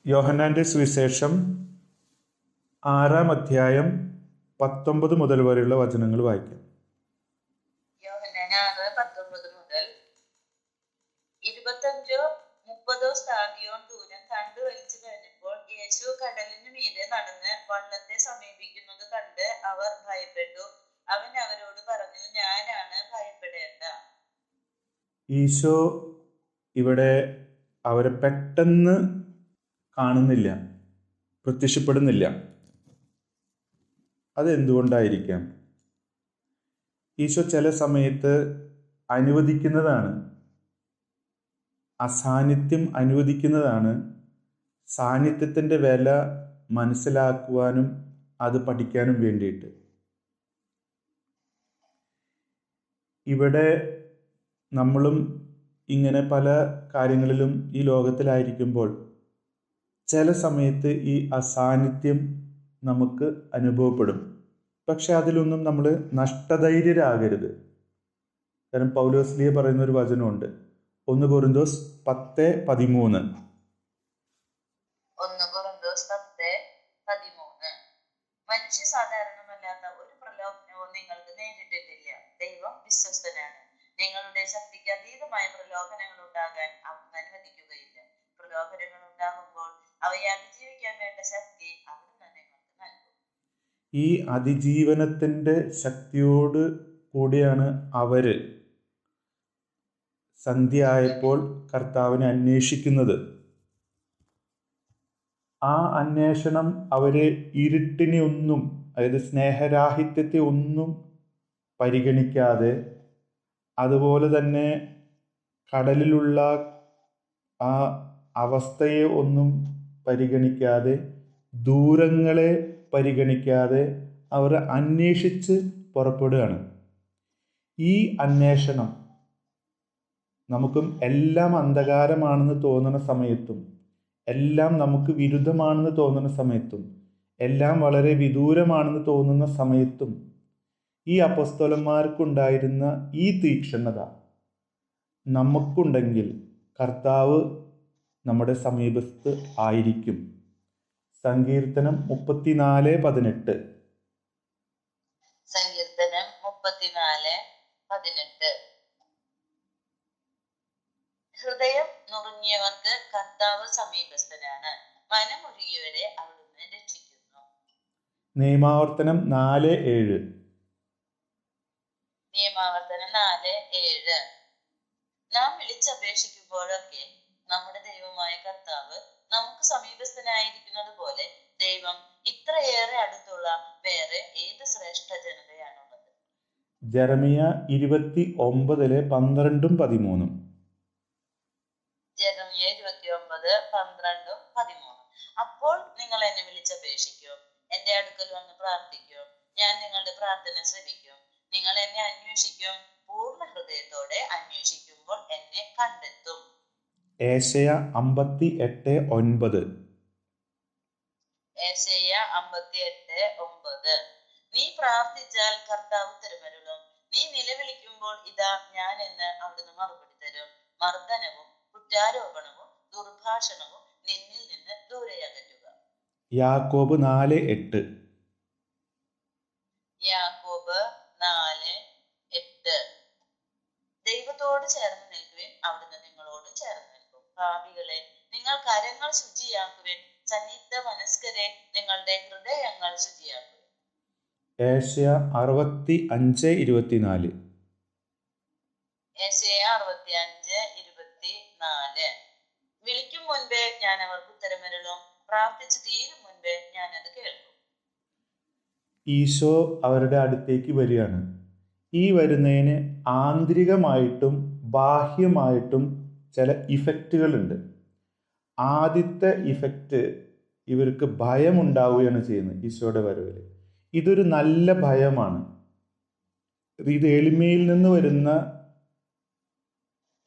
യോഹന്നാന്റെ സുവിശേഷം 6-ാം അധ്യായം 19 മുതൽ വരെയുള്ള വചനങ്ങൾ വായിക്കാം. യോഹന്നാൻ 6:19 മുതൽ 25-30 സ്ഥാദിയോൻ ദൂരം കണ്ടു വലിച്ചു കഴിഞ്ഞപ്പോൾ യേശു കടലിന് മീതെ നടന്ന് വള്ളത്തെ സമീപിക്കുന്നത് കണ്ട് അവർ ഭയപ്പെട്ടു. അവൻ അവരോട് പറഞ്ഞു, ഞാനാണ്, ഭയപ്പെടേണ്ട. ഈശോ ഇവിടെ അവരെ പെട്ടെന്ന് കാണുന്നില്ല, പ്രത്യക്ഷപ്പെടുന്നില്ല. അതെന്തുകൊണ്ടായിരിക്കാം? ഈശോ ചില സമയത്ത് അനുവദിക്കുന്നതാണ്, അസാന്നിധ്യം അനുവദിക്കുന്നതാണ്, സാന്നിധ്യത്തിൻ്റെ വില മനസ്സിലാക്കുവാനും അത് പഠിക്കാനും വേണ്ടിയിട്ട്. ഇവിടെ നമ്മളും ഇങ്ങനെ പല കാര്യങ്ങളിലും ഈ ലോകത്തിലായിരിക്കുമ്പോൾ ചില സമയത്ത് ഈ അസാന്നിധ്യം നമുക്ക് അനുഭവപ്പെടും. പക്ഷെ അതിലൊന്നും നമ്മൾ നഷ്ടധൈര്യരാകരുത്. കാരണം പൗലോസ്ലീഹ പറയുന്ന ഒരു വചനമുണ്ട്, 1 കൊരിന്തോസ് 10:13. 1 കൊരിന്തോസ് 10:13. മനുഷ്യ സാധാരണമല്ലാത്ത ഒരു പ്രലോഭനവും നിങ്ങൾക്ക് നേരിട്ടിട്ടില്ല. ദൈവം വിശ്വസ്തനാണ്. നിങ്ങളുടെ ശക്തിക്ക് അതീതമായ പ്രലോഭനങ്ങൾ ഉണ്ടാകാൻ അവിടുന്ന് അനുവദിക്കുകയില്ല. പ്രലോഭനങ്ങൾ ഉണ്ടാകുമ്പോൾ അവയെ അതിജീവിക്കാൻ വേണ്ട ശക്തി അവിടുന്ന് നിങ്ങൾക്ക് നൽകും. ഈ അതിജീവനത്തിൻ്റെ ശക്തിയോട് കൂടിയാണ് അവര് സന്ധ്യ ആയപ്പോൾ കർത്താവിനെ അന്വേഷിക്കുന്നത്. ആ അന്വേഷണം അവരെ ഇരുട്ടിനെ ഒന്നും, അതായത് സ്നേഹരാഹിത്യത്തെ ഒന്നും പരിഗണിക്കാതെ, അതുപോലെ തന്നെ കടലിലുള്ള ആ അവസ്ഥയെ ഒന്നും പരിഗണിക്കാതെ, ദൂരങ്ങളെ പരിഗണിക്കാതെ അവർ അന്വേഷിച്ച് പുറപ്പെടുകയാണ്. ഈ അന്വേഷണം നമുക്കും എല്ലാം അന്ധകാരമാണെന്ന് തോന്നുന്ന സമയത്തും, എല്ലാം നമുക്ക് വിരുദ്ധമാണെന്ന് തോന്നുന്ന സമയത്തും, എല്ലാം വളരെ വിദൂരമാണെന്ന് തോന്നുന്ന സമയത്തും ഈ അപ്പോസ്തലന്മാർക്കുണ്ടായിരുന്ന ഈ തീക്ഷ്ണത നമുക്കുണ്ടെങ്കിൽ കർത്താവ് നമ്മുടെ സമീപത്ത് ആയിരിക്കും. സങ്കീർത്തനം 34:18. സങ്കീർത്തനം 34:18. ഹൃദയം നുറുങ്ങിയവർക്ക് കർത്താവ് സമീപസ്ഥനാണ്, മനമൊരുകിയവരെ അവിടുന്ന് രക്ഷിക്കുന്നു. നിയമാവർത്തനം 4:7. നിയമാവർത്തനം 4:7. നാം വിളിച്ചപേക്ഷിക്കുമ്പോഴൊക്കെ നമ്മുടെ ദൈവമായ കർത്താവ് നമുക്ക് സമീപസ്ഥനായിരിക്കുന്നത് പോലെ ദൈവം ഇത്രയേറെ അടുത്തുള്ള വേറെ ഏത് ശ്രേഷ്ഠ ജനതയാണുള്ളത്? ജെറമിയ 29:12-13. ജെറമിയ 29:12-13. അപ്പോൾ നിങ്ങൾ എന്നെ വിളിച്ചപേക്ഷിക്കും, എന്റെ അടുക്കൽ വന്ന് പ്രാർത്ഥിക്കും, ഞാൻ നിങ്ങളുടെ പ്രാർത്ഥന ശ്രവിക്കും. നിങ്ങൾ എന്നെ അന്വേഷിക്കും, പൂർണ്ണ ഹൃദയത്തോടെ അന്വേഷിക്കുമ്പോൾ എന്നെ കണ്ടെത്തും. ഏശയ 58:9. ഏശയ്യ 58:9. നീ പ്രാർത്ഥിച്ചാൽ കർത്താവ് ഉത്തരമരുളും. നീ നിലവിളിക്കുമ്പോൾ ഇതാ ഞാൻ എന്ന് അവിടുന്ന് മറുപടി തരും. മർദ്ദനവും കുറ്റാരോപണവും ദുർഭാഷണവും നിന്നിൽ നിന്ന് ദൂരെയകറ്റുക. യാക്കോബ് 4:8. യാക്കോബ് 4:8. ദൈവത്തോട് ചേർന്ന് നിൽക്കുവിൻ, അവിടുന്ന് നിങ്ങളോട് ചേർന്ന് നിൽക്കും. പാപികളെ, നിങ്ങൾ കരങ്ങൾ ശുചിയാക്കുവിൻ, സന്നിഗ്ധ മനസ്കരെ, നിങ്ങളുടെ ഹൃദയങ്ങൾ ശുചിയാക്കുവിൻ. ഏശയ 65:24. ഏശയ്യ 65:24. വിളിക്കും മുൻപേ ഞാൻ അവർക്ക് ഉത്തരമരുളും, പ്രാർത്ഥിച്ച് തീരും മുൻപേ ഞാൻ അത് കേൾക്കും. ഈശോ അവരുടെ അടുത്തേക്ക് വരികയാണ്. ഈ വരുന്നതിന് ആന്തരികമായിട്ടും ബാഹ്യമായിട്ടും ചില ഇഫക്റ്റുകളുണ്ട്. ആദ്യത്തെ ഇഫക്റ്റ്, ഇവർക്ക് ഭയമുണ്ടാവുകയാണ് ചെയ്യുന്നത് ഈശോയുടെ വരവിൽ. ഇതൊരു നല്ല ഭയമാണ്. ഇത് എളിമയിൽ നിന്ന് വരുന്ന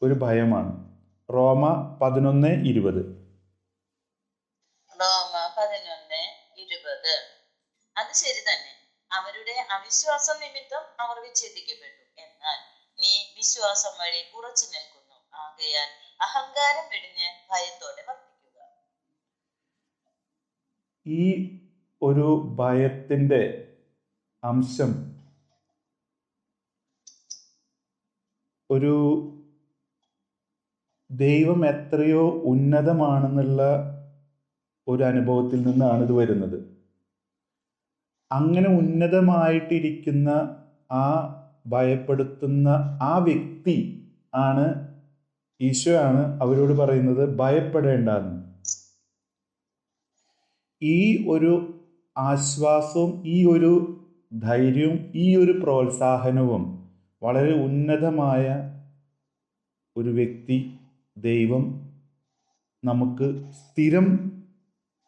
ഒരു ഭയമാണ്. റോമ 11:20. റോമ 11:20. അത് ശരി തന്നെ. അവരുടെ അവിശ്വാസം നിമിത്തം അവർ വിച്ഛേദിക്കപ്പെട്ടു. എന്നാൽ നീ വിശ്വാസം വഴി ഉറച്ചു നിൽക്കുന്നു. ആകയാൽ അഹങ്കാരം വെടിഞ്ഞ് ഭയത്തോടെ വർത്തിക്കുക. ഈ ഒരു ഭയത്തിൻ്റെ അംശം ഒരു ദൈവം എത്രയോ ഉന്നതമാണെന്നുള്ള ഒരു അനുഭവത്തിൽ നിന്നാണ് ഇത് വരുന്നത്. അങ്ങനെ ഉന്നതമായിട്ടിരിക്കുന്ന ആ ഭയപ്പെടുത്തുന്ന ആ വ്യക്തി ആണ് ഈശോ ആണ് അവരോട് പറയുന്നത് ഭയപ്പെടേണ്ടെന്ന്. ഈ ഒരു ആശ്വാസവും ഈ ഒരു ധൈര്യവും ഈ ഒരു പ്രോത്സാഹനവും വളരെ ഉന്നതമായ ഒരു വ്യക്തി ദൈവം നമുക്ക് സ്ഥിരം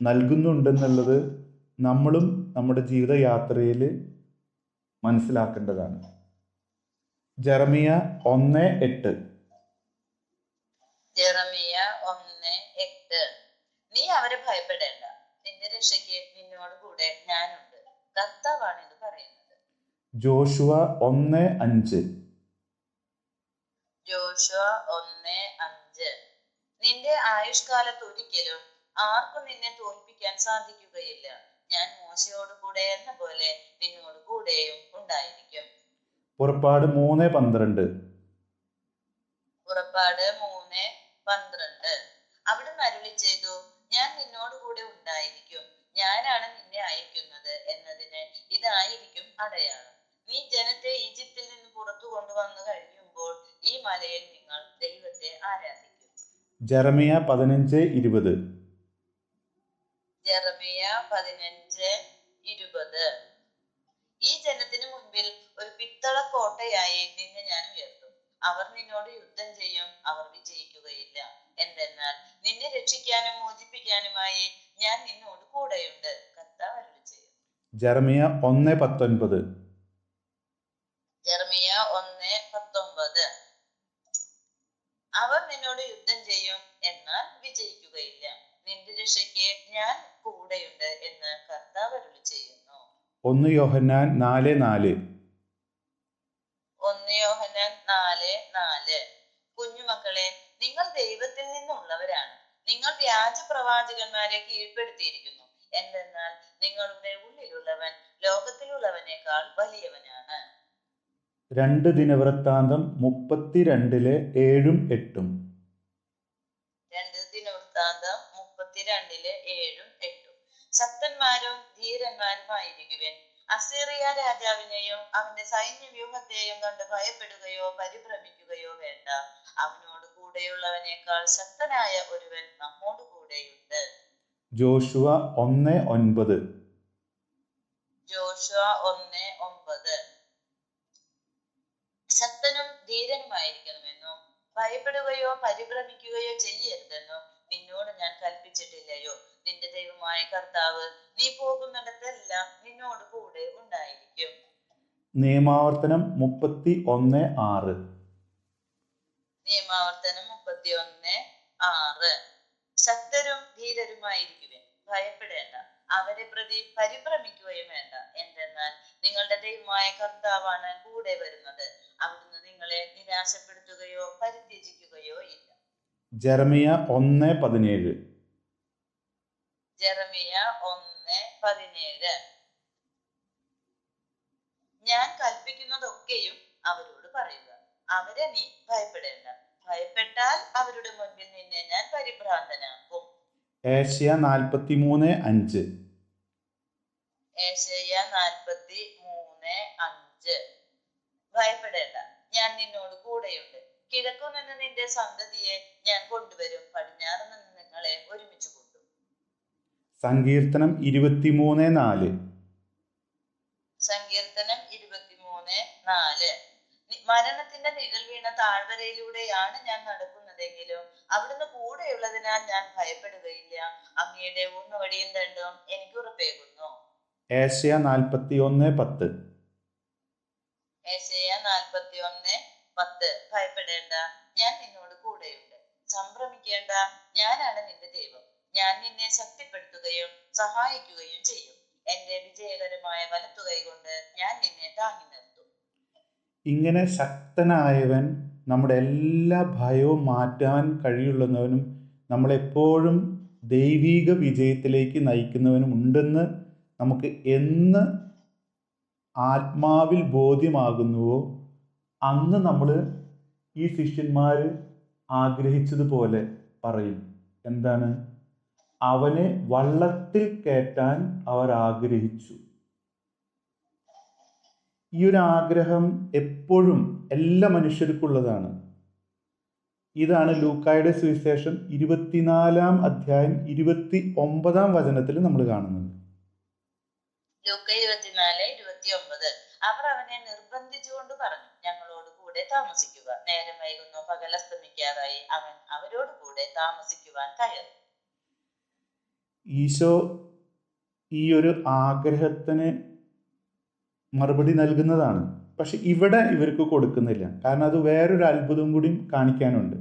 നൽകുന്നുണ്ടെന്നുള്ളത് നമ്മളും നമ്മുടെ ജീവിതയാത്രയിൽ മനസ്സിലാക്കേണ്ടതാണ്. ജെറമിയ 1:8. ജെറമിയ 1:8. നീ അവരെ ഭയപ്പെടേണ്ട, നിന്റെ രക്ഷയ്ക്ക് നിന്നോട് കൂടെ ഞാനുണ്ട്. കർത്താവാണ് ഇത് പറയുന്നത്. ജോഷുവ 1:5. ജോഷുവ 1:5. നിന്റെ ആയുഷ്കാലത്ത് ഒരിക്കലും ആർക്കും നിന്നെ തോൽപ്പിക്കാൻ സാധിക്കുകയില്ല. ഞാൻ മോശയോട് കൂടെ എന്ന പോലെ നിന്നോട് കൂടെയും ഉണ്ടായിരിക്കും. പുറപ്പാട് 3:12. പുറപ്പാട് 3:12. അവിടുന്ന് അരുളി ചെയ്തു, ഞാൻ നിന്നോട് കൂടെ ഉണ്ടായിരിക്കും, ഞാനാണ് നിന്നെ അയക്കുന്നത് എന്നതിന് ഇതായിരിക്കും അടയാളം. നീ ജനത്തെ ഈജിപ്തിൽ നിന്ന് പുറത്തു കൊണ്ടുവന്നു കഴിയുമ്പോൾ ഈ മലയിൽ നിങ്ങൾ ദൈവത്തെ ആരാധിക്കും. ജെറമിയ 15:20. ജെറമിയ 15:20. ഈ ജനത്തിന് മുൻപിൽ ഒരു പിത്തള കോട്ടയായി നിന്നെ ഞാൻ ഉയർത്തും. അവർ നിന്നോട് യുദ്ധം ചെയ്യും, അവർ വിജയിക്കുകയില്ല. എന്തെന്നാൽ നിന്നെ രക്ഷിക്കാനും മോചിപ്പിക്കാനുമായി ഞാൻ നിന്നോട് കൂടെയുണ്ട്. കർത്താവ് അരുളി ചെയ്യും. ജെറമിയ 1:19. ജെറമിയ 1:19. അവർ നിന്നോട് യുദ്ധം ചെയ്യും, എന്നാൽ വിജയിക്കുകയില്ല. നിന്റെ രക്ഷയ്ക്ക് ഞാൻ കൂടെയുണ്ട് എന്ന് കർത്താവ് അരുളി ചെയ്യുന്നു. 1 യോഹന്നാൻ 4:4. 1 യോഹന്നാൻ 4:4. കുഞ്ഞുമക്കളെ, നിങ്ങൾ ദൈവത്തിൽ നിന്നുള്ളവരാണ്. നിങ്ങൾ വ്യാജ പ്രവാചകന്മാരെ കീഴ്പ്പെടുത്തിയിരിക്കുന്നു. എന്തെന്നാൽ നിങ്ങളുടെ ഉള്ളിലുള്ളവൻ ലോകത്തിലുള്ളവനേക്കാൾ വലിയവനാണ്. 2 ദിനവൃത്താന്തം 32:7-8. 2 ദിനവൃത്താന്തം 32:7-8. ശക്തന്മാരും ധീരന്മാരുമായിരിക്കുവിൻ. അസീറിയ രാജാവിനെയും അവന്റെ സൈന്യവ്യൂഹത്തെയും കണ്ട് ഭയപ്പെടുകയോ പരിഭ്രമിക്കുകയോ വേണ്ട. അവനോട് കൂടെയുള്ളവനേക്കാൾ ശക്തനായ ഒരുവൻ നമ്മോട് കൂടെയുണ്ട്. ജോഷുവ 1:9. ജോഷുവ 1:9. ശക്തനും ധീരനുമായിരിക്കണമെന്നും ഭയപ്പെടുകയോ പരിഭ്രമിക്കുകയോ ചെയ്യരുതെന്നും നിന്നോട് ഞാൻ കൽപ്പിച്ചിട്ടില്ലയോ? നിന്റെ ദൈവമായ കർത്താവ് നീ പോകുന്നിടത്തെല്ലാം നിന്നോട് കൂടെ ഉണ്ടായിരിക്കും. നിയമാവർത്തനം 31:6. നിയമാവർത്തനം 31:6. ശക്തരും ധീരരുമായിരിക്കുവിൻ, ഭയപ്പെടേണ്ട, അവരെ പ്രതി പരിഭ്രമിക്കുകയും വേണ്ട. എന്തെന്നാൽ നിങ്ങളുടെ ദൈവമായ കർത്താവാണ് കൂടെ വരുന്നത്. അവിടുന്ന് നിങ്ങളെ നിരാശപ്പെടുത്തുകയോ പരിത്യജിക്കുകയോ ഇല്ല. ജെറമിയ 1:17. ജെറമിയ 1:17. ഞാൻ കൽപ്പിക്കുന്നതൊക്കെയും അവരോട് പറയുക, അവരെ നീ ഭയപ്പെടേണ്ട. ഭയപ്പെട്ടാൽ അവരുടെ മുൻപിൽ നിന്നെ ഞാൻ പരിഭ്രാന്തനാക്കും. ഏശയ്യ 43:5. ഏശയ്യ 43:5. ഭയപ്പെടേണ്ട, ഞാൻ നിന്നോട് കൂടെയുണ്ട്. കിഴക്കു നിന്ന് നിന്റെ സന്തതിയെ ഞാൻ കൊണ്ടുവരും, പടിഞ്ഞാറ് നിന്ന് നിങ്ങളെ ഒരുമിച്ച് കൂട്ടും. സങ്കീർത്തനം 23:4. സങ്കീർത്തനം 23:4. മരണത്തിന്റെ നിഴൽ വീണ താഴ്വരയിലൂടെയാണ് ഞാൻ നടക്കുന്നതെങ്കിലും അവിടുന്ന് കൂടെയുള്ളതിനാൽ ഞാൻ ഭയപ്പെടുകയില്ല. അങ്ങയുടെ ഊന്നുവടിയും ദണ്ഡും എനിക്ക് ഉറപ്പേകുന്നു. ഏശയ്യ 41:10. ഏശയ്യ 41:10. ഭയപ്പെടേണ്ട, ഞാൻ നിന്നോട് കൂടെയുണ്ട്. സംഭ്രമിക്കേണ്ട, ഞാനാണ് നിന്റെ ദൈവം. ഞാൻ നിന്നെ ശക്തിപ്പെടുത്തുകയും സഹായിക്കുകയും ചെയ്യും. എന്റെ വിജയകരമായ വലത്തുകൈ കൊണ്ട് ഞാൻ നിന്നെ താങ്ങി നിർത്തും. ഇങ്ങനെ ശക്തനായവൻ നമ്മുടെ എല്ലാ ഭയവും മാറ്റാൻ കഴിയുള്ളവനും നമ്മളെപ്പോഴും ദൈവീക വിജയത്തിലേക്ക് നയിക്കുന്നവനും ഉണ്ടെന്ന് നമുക്ക് എന്ന് ആത്മാവിൽ ബോധ്യമാകുന്നുവോ അന്ന് നമ്മൾ ഈ ശിഷ്യന്മാർ ആഗ്രഹിച്ചതുപോലെ പറയും. എന്താണ്? അവനെ വള്ളത്തിൽ കയറ്റാൻ അവർ ആഗ്രഹിച്ചു. ഈ ഒരു ആഗ്രഹം എപ്പോഴും എല്ലാ മനുഷ്യർക്കുള്ളതാണ്. ഇതാണ് ലൂക്കായുടെ സുവിശേഷം 24 അധ്യായം 29 വചനത്തിൽ നമ്മൾ കാണുന്നത്. ലൂക്ക 24:29 അവർ അവനെ നിർബന്ധിച്ചുകൊണ്ട് പറഞ്ഞു, ഞങ്ങളോട് കൂടെ താമസിക്കുക. നേരം വൈകുന്നു, പകൽ അസ്തമിക്കാറായി. അവൻ അവരോട് കൂടെ താമസിക്കുവാൻ കയറി. ഈശോ ഈ ഒരു ആഗ്രഹത്തിന് മറുപടി നൽകുന്നതാണ്. പക്ഷെ ഇവിടെ ഇവർക്ക് കൊടുക്കുന്നില്ല. കാരണം അത് വേറൊരു അത്ഭുതം കൂടി കാണിക്കാനുണ്ട്.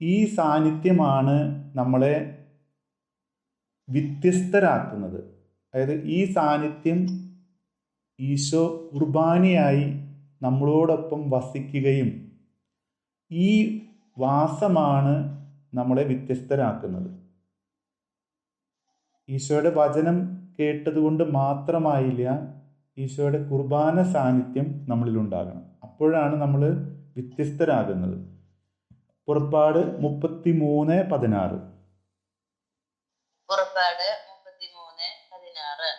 ഈ സാന്നിധ്യമാണ് നമ്മളെ വ്യത്യസ്തരാക്കുന്നത്. അതായത് ഈ സാന്നിധ്യം ഈശോ കുർബാനയായി നമ്മളോടൊപ്പം വസിക്കുകയും ഈ വാസമാണ് നമ്മളെ വ്യത്യസ്തരാക്കുന്നത്. ഈശോയുടെ വചനം കേട്ടതുകൊണ്ട് മാത്രമായില്ല, ഈശോയുടെ കുർബാന സാന്നിധ്യം നമ്മളിലുണ്ടാകണം. അപ്പോഴാണ് നമ്മൾ വ്യത്യസ്തരാകുന്നത്. പുറപ്പാട് 33:16. പുറപ്പാട് 33:16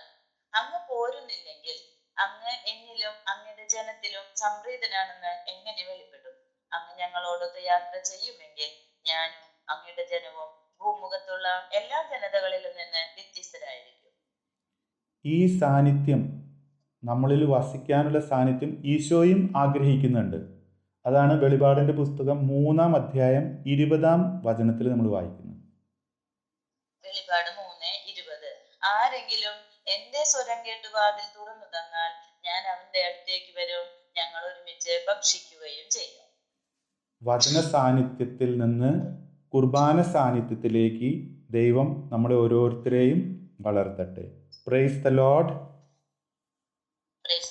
അങ്ങ് പോരുന്നില്ലെങ്കിൽ അങ്ങ് എന്നിലും അങ്ങയുടെ ജനത്തിലും സംപ്രീതനാണെന്ന് എങ്ങനെ വെളിപ്പെടും? അങ്ങ് ഞങ്ങളോടൊത്ത് യാത്ര ചെയ്യുമെങ്കിൽ ഞാനും അങ്ങയുടെ ജനവും ഭൂമുഖത്തുള്ള എല്ലാ ജനതകളിലും നിന്ന് വ്യത്യസ്തരായിരിക്കും. ഈ സാന്നിധ്യം, നമ്മളിൽ വസിക്കാനുള്ള സാന്നിധ്യം ഈശോയും ആഗ്രഹിക്കുന്നുണ്ട്. അതാണ് വെളിപാടിൻ്റെ പുസ്തകം 3 അധ്യായം 20 വചനത്തിൽ നമ്മൾ വായിക്കുന്നത്. വെളിപാട് 3:20 ആരെങ്കിലും എന്റെ സ്വരം കേട്ട് വാതിൽ തുറന്നു തന്നാൽ ഞാൻ അവന്റെ അടുത്തേക്ക് വരും, ഞങ്ങൾ ഒരുമിച്ച് ഭക്ഷിക്കുകയും ചെയ്യും. വചന സാന്നിധ്യത്തിൽ നിന്ന് കുർബാന സാന്നിധ്യത്തിലേക്ക് ദൈവം നമ്മളെ ഓരോരുത്തരെയും വളർത്തട്ടെ. Praise the Lord.